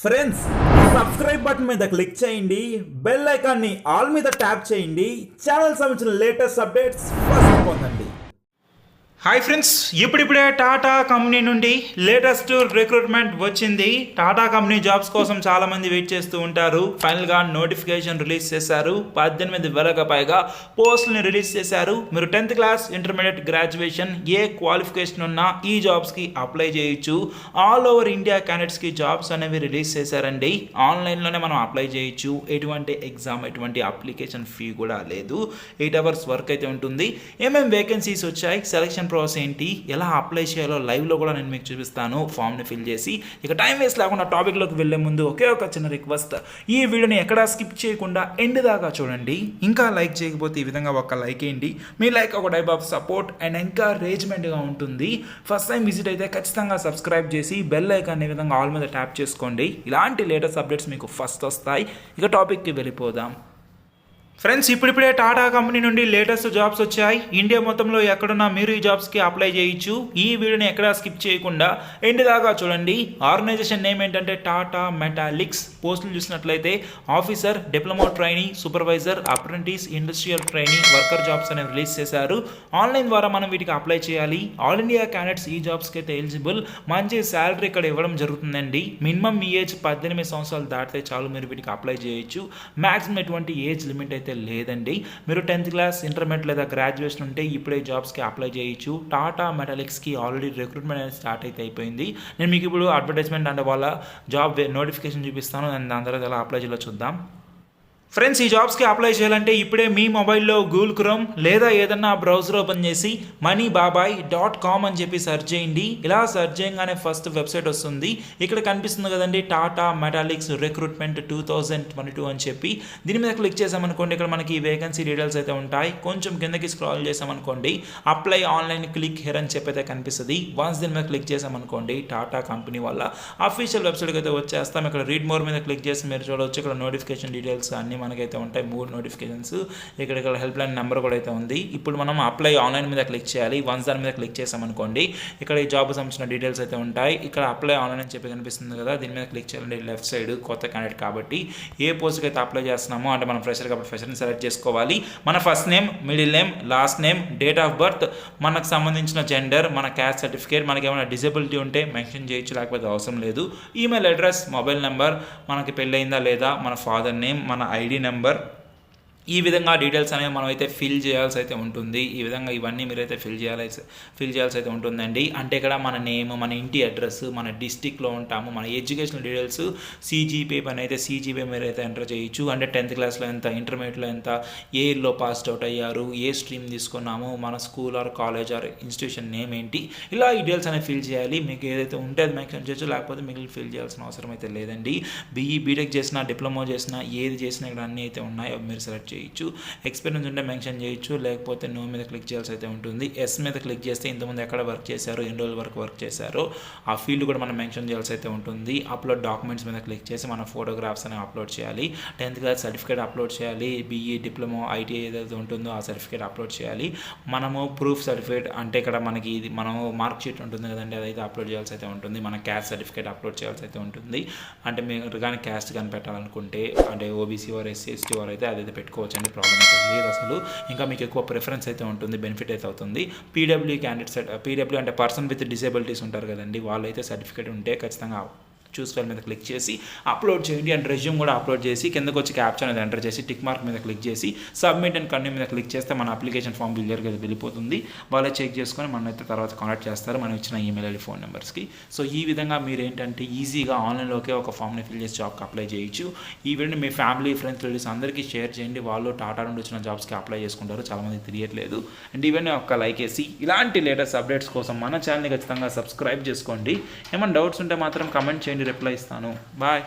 Friends subscribe button మీద click చేయండి, bell ఐకాన్ని ఆల్ మీద ట్యాప్ చేయండి, ఛానల్ సంబంధించిన లేటెస్ట్ అప్డేట్స్ ఫస్ట్ పొందండి. హాయ్ ఫ్రెండ్స్, ఇప్పుడిప్పుడే టాటా కంపెనీ నుండి లేటెస్ట్ రిక్రూట్మెంట్ వచ్చింది. టాటా కంపెనీ జాబ్స్ కోసం చాలామంది వెయిట్ చేస్తూ ఉంటారు. ఫైనల్గా నోటిఫికేషన్ రిలీజ్ చేశారు. 18,000కు పైగా పోస్టులను రిలీజ్ చేశారు. మీరు 10th క్లాస్, ఇంటర్మీడియట్, గ్రాడ్యుయేషన్ ఏ క్వాలిఫికేషన్ ఉన్నా ఈ జాబ్స్కి అప్లై చేయొచ్చు. ఆల్ ఓవర్ ఇండియా క్యాండిడేట్స్కి జాబ్స్ అనేవి రిలీజ్ చేశారండి. ఆన్లైన్లోనే మనం అప్లై చేయొచ్చు. ఎటువంటి ఎగ్జామ్, ఎటువంటి అప్లికేషన్ ఫీ కూడా లేదు. 8 hours వర్క్ అయితే ఉంటుంది. ఏమేమి వేకెన్సీస్ వచ్చాయి, సెలక్షన్ ప్రాసెస్ ఏంటి, ఎలా అప్లై చేయాలో లైవ్లో కూడా నేను మీకు చూపిస్తాను. ఫామ్ని ఫిల్ చేసి ఇక టైం వేస్ట్ లేకుండా టాపిక్లోకి వెళ్ళే ముందు ఒకే ఒక చిన్న రిక్వెస్ట్, ఈ వీడియోని ఎక్కడా స్కిప్ చేయకుండా ఎండ్ దాకా చూడండి. ఇంకా లైక్ చేయకపోతే ఈ విధంగా ఒక లైక్ వేయండి. మీ లైక్ ఒక టైప్ ఆఫ్ సపోర్ట్ అండ్ ఎంకరేజ్మెంట్గా ఉంటుంది. ఫస్ట్ టైం విజిట్ అయితే ఖచ్చితంగా సబ్స్క్రైబ్ చేసి బెల్ ఐకాన్ ఈ విధంగా ఆల్ మీద ట్యాప్ చేసుకోండి. ఇలాంటి లేటెస్ట్ అప్డేట్స్ మీకు ఫస్ట్ వస్తాయి. ఇక టాపిక్కి వెళ్ళిపోదాం. ఫ్రెండ్స్, ఇప్పుడిప్పుడే టాటా కంపెనీ నుండి లేటెస్ట్ జాబ్స్ వచ్చాయి. ఇండియా మొత్తంలో ఎక్కడున్నా మీరు ఈ జాబ్స్కి అప్లై చేయొచ్చు. ఈ వీడియోని ఎక్కడా స్కిప్ చేయకుండా ఎండ్ దాకా చూడండి. ఆర్గనైజేషన్ నేమ్ ఏంటంటే టాటా మెటాలిక్స్. పోస్టులు చూసినట్లయితే officer, diploma trainee, supervisor, apprentice, industrial trainee, worker jobs అనేవి రిలీజ్ చేశారు. ఆన్లైన్ ద్వారా మనం వీటికి అప్లై చేయాలి. ఆల్ ఇండియా క్యాండిడేట్స్ ఈ జాబ్స్కి అయితే ఎలిజిబుల్. మంచి శాలరీ ఇక్కడ ఇవ్వడం జరుగుతుందండి. మినిమం మీ ఏజ్ 18 సంవత్సరాలు దాటితే చాలు మీరు వీటికి అప్లై చేయొచ్చు. మ్యాక్సిమం ఎటువంటి ఏజ్ లిమిట్ అయితే లేదండి. మీరు 10th క్లాస్, ఇంటర్మీడియట్ లేదా గ్రాడ్యుయేషన్ ఉంటే ఇప్పుడే జాబ్స్కి అప్లై చేయొచ్చు. టాటా మెటాలిక్స్కి ఆల్రెడీ రిక్రూట్మెంట్ అనేది స్టార్ట్ అయితే అయిపోయింది. నేను మీకు ఇప్పుడు అడ్వర్టైజ్మెంట్ అంటే వాళ్ళ జాబ్ నోటిఫికేషన్ చూపిస్తాను. దాని తర్వాత ఎలా అప్లై చేయాలో చూద్దాం. ఫ్రెండ్స్, ఈ జాబ్స్కి అప్లై చేయాలంటే ఇప్పుడే మీ మొబైల్లో గూగుల్ క్రోమ్ లేదా ఏదన్నా బ్రౌజర్ ఓపెన్ చేసి moneybabai.com అని చెప్పి సెర్చ్ చేయండి. ఇలా సెర్చ్ చేయగానే ఫస్ట్ వెబ్సైట్ వస్తుంది. ఇక్కడ కనిపిస్తుంది కదండి, టాటా మెటాలిక్స్ రిక్రూట్మెంట్ 2022 అని చెప్పి. దీని మీద క్లిక్ చేసామనుకోండి, ఇక్కడ మనకి వేకెన్సీ డీటెయిల్స్ అయితే ఉంటాయి. కొంచెం కిందకి స్క్రాల్ చేసామనుకోండి, అప్లై ఆన్లైన్ క్లిక్ హియర్ అని చెప్పి అయితే కనిపిస్తుంది. వన్స్ దీని మీద క్లిక్ చేసామనుకోండి, టాటా కంపెనీ వల్ల అఫీషియల్ వెబ్సైట్కి అయితే వచ్చేస్తాం. ఇక్కడ రీడ్ మోర్ మీద క్లిక్ చేసి మీరు చూడవచ్చు. ఇక్కడ నోటిఫికేషన్ డీటెయిల్స్ అన్ని మనకైతే ఉంటాయి. 3 నోటిఫికేషన్స్. ఇక్కడ హెల్ప్ లైన్ నెంబర్ కూడా అయితే ఉంది. ఇప్పుడు మనం అప్లై ఆన్లైన్ మీద క్లిక్ చేయాలి. వన్స్ దాని మీద క్లిక్ చేసామనుకోండి, ఇక్కడ ఈ జాబ్ సంబంధించిన డీటెయిల్స్ అయితే ఉంటాయి. ఇక్కడ అప్లై ఆన్లైన్ అని చెప్పి కనిపిస్తుంది కదా, దీని మీద క్లిక్ చేయాలండి. లెఫ్ట్ సైడ్ కొత్త క్యాండిడేట్ కాబట్టి ఏ పోస్ట్కి అయితే అప్లై చేస్తున్నామో, అంటే మనం ఫ్రెషర్ కాబట్టి ఫ్రెషర్ని సెలెక్ట్ చేసుకోవాలి. మన first name, middle name, last name, date of birth, మనకు సంబంధించిన జెండర్, మన క్యాస్ట్ సర్టిఫికేట్, మనకి ఏమైనా డిజబిలిటీ ఉంటే మెన్షన్ చేయొచ్చు, లేకపోతే అవసరం లేదు. ఈమెయిల్ అడ్రస్, మొబైల్ నెంబర్, మనకి పెళ్ళయిందా లేదా, మన ఫాదర్ నేమ్, మన ఐడి నెంబర్, ఈ విధంగా డీటెయిల్స్ అనేవి మనం అయితే ఫిల్ చేయాల్సి అయితే ఉంటుంది. ఈ విధంగా ఇవన్నీ మీరైతే ఫిల్ చేయాల్సి అయితే ఉంటుందండి. అంటే ఇక్కడ మన నేమ్, మన ఇంటి అడ్రస్, మన డిస్టిక్లో ఉంటాము, మన ఎడ్యుకేషనల్ డీటెయిల్స్, CGPA పని అయితే CGPA మీరైతే ఎంటర్ చేయొచ్చు. అంటే 10th క్లాస్లో ఎంత, ఇంటర్మీడియట్లో ఎంత, ఏ ఇయర్లో పాస్డ్ అవుట్ అయ్యారు, ఏ స్ట్రీమ్ తీసుకున్నాము, మన school or college or institution name ఏంటి, ఇలా ఈ డీటెయిల్స్ అనేవి ఫిల్ చేయాలి. మీకు ఏదైతే ఉంటే అది మెన్షన్ చేయొచ్చు, లేకపోతే మిగిలిన ఫిల్ చేయాల్సిన అవసరం అయితే లేదండి. బీటెక్ చేసినా, డిప్లొమా చేసినా, ఏది చేసినా ఇక్కడ అన్నీ అయితే ఉన్నాయి. అవి మీరు సెలెక్ట్ చేయొచ్చు. ఎక్స్పీరియన్స్ ఉంటే మెన్షన్ చేయొచ్చు, లేకపోతే నో మీద క్లిక్ చేయాల్సి అయితే ఉంటుంది. ఎస్ మీద క్లిక్ చేస్తే ఇంతకుముందు ఎక్కడ వర్క్ చేశారు, ఎన్ని రోజుల వరకు వర్క్ చేశారో ఆ ఫీల్డ్ కూడా మనం మెన్షన్ చేయాల్సి అయితే ఉంటుంది. అప్లోడ్ డాక్యుమెంట్స్ మీద క్లిక్ చేసి మన ఫోటోగ్రాఫ్స్ అనేవి అప్లోడ్ చేయాలి. 10th క్లాస్ సర్టిఫికేట్ అప్లోడ్ చేయాలి. BE, డిప్లొమా, ITI ఏదైతే ఉంటుందో ఆ సర్టిఫికేట్ అప్లోడ్ చేయాలి. మనము ప్రూఫ్ సర్టిఫికేట్ అంటే ఇక్కడ మనకి ఇది మనము మార్క్ షీట్ ఉంటుంది కదండి, అదైతే అప్లోడ్ చేయాల్సి అయితే ఉంటుంది. మన క్యాస్ట్ సర్టిఫికేట్ అప్లోడ్ చేయాల్సి అయితే ఉంటుంది. అంటే మీరు కానీ క్యాస్ట్ కానీ పెట్టాలనుకుంటే, అంటే OBC వారు, SC, ST వారు అయితే అదైతే పెట్టుకోవచ్చు అండి. ప్రాబ్లం అయితే లేదు అసలు. ఇంకా మీకు ఎక్కువ ప్రిఫరెన్స్ అయితే ఉంటుంది, బెనిఫిట్ అయితే అవుతుంది. PW క్యాండిడేట్స్, PW అంటే పర్సన్ విత్ డిసేబిలిటీస్ ఉంటారు కదండి, వాళ్ళైతే సర్టిఫికేట్ ఉంటే ఖచ్చితంగా చూస్ ఫైల్ మీద క్లిక్ చేసి అప్లోడ్ చేయండి. అండ్ రెజ్యూమ్ కూడా అప్లోడ్ చేసి కిందకు వచ్చి క్యాప్చర్ అనేది ఎంటర్ చేసి టిక్ మార్క్ మీద క్లిక్ చేసి సబ్మిట్ అండ్ కంటిన్యూ మీద క్లిక్ చేస్తే మన అప్లికేషన్ ఫామ్ క్లియర్గా వెళ్ళిపోతుంది. వాళ్ళే చెక్ చేసుకొని మన అయితే తర్వాత కాంటాక్ట్ చేస్తారు మనం ఇచ్చిన ఈమెయిల్ ఐడి, ఫోన్ నెంబర్స్కి. సో ఈ విధంగా మీరు ఏంటంటే ఈజీగా ఆన్లైన్లోకే ఒక ఫామ్ని ఫిల్ చేసి జాబ్కి అప్లై చేయొచ్చు. ఈ వీడియోని మీ ఫ్యామిలీ, ఫ్రెండ్స్, రిలేటివ్స్ అందరికీ షేర్ చేయండి. వాళ్ళు టాటా నుండి వచ్చిన జాబ్స్కి అప్లై చేసుకుంటారు, చాలామంది తెలియట్లేదు. అండ్ ఇవన్నీ ఒక లైక్ వేసి ఇలాంటి లేటెస్ట్ అప్డేట్స్ కోసం మన ఛానల్ని ఖచ్చితంగా సబ్స్క్రైబ్ చేసుకోండి. ఏమైనా డౌట్స్ ఉంటే మాత్రం కమెంట్ చేయండి, రిప్లై ఇస్తాను. బాయ్.